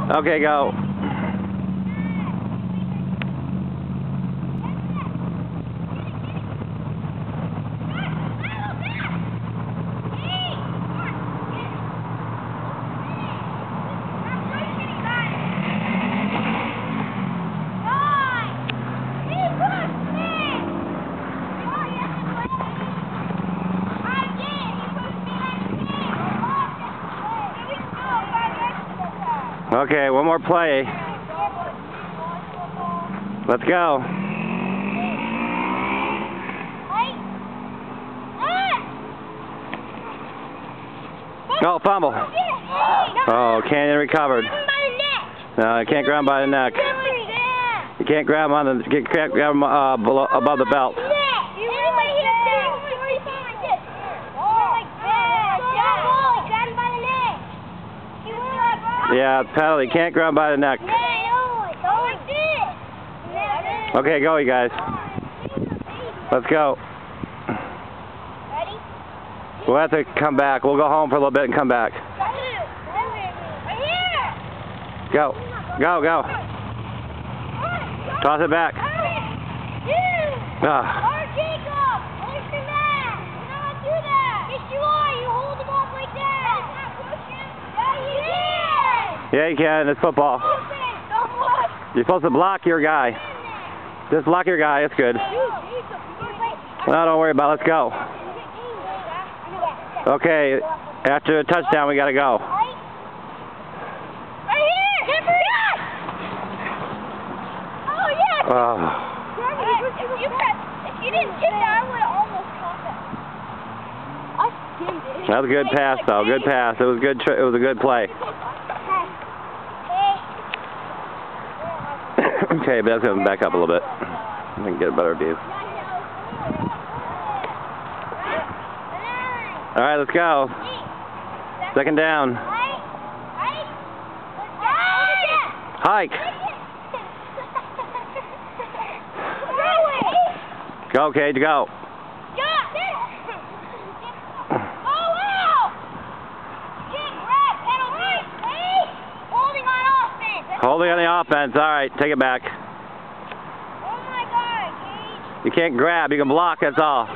Okay, go. Okay, one more play. Let's go. Oh, fumble. Oh, Canyon recovered. No, you can't grab him by the neck. You can't grab him on the. You can't grab him below, above the belt. Yeah, penalty. You can't grab him by the neck. Okay, go, you guys. Let's go. We'll have to come back. We'll go home for a little bit and come back. Go. Go, go. Toss it back. Yeah, you can. It's football. You're supposed to block your guy. Just block your guy. It's good. Well, don't worry about it. Let's go. Okay, after a touchdown, we got to go. Oh. If you didn't kick that, I would have almost caught that. That was a good pass, though. Good pass. It was good. It was a good play. Okay, but that's going to back up a little bit. I can get a better view. All right, let's go. Second down. Hike. Go, Cage, go. Holding on the offense. All right, take it back. Oh my God, Cage. You can't grab. You can block. That's all.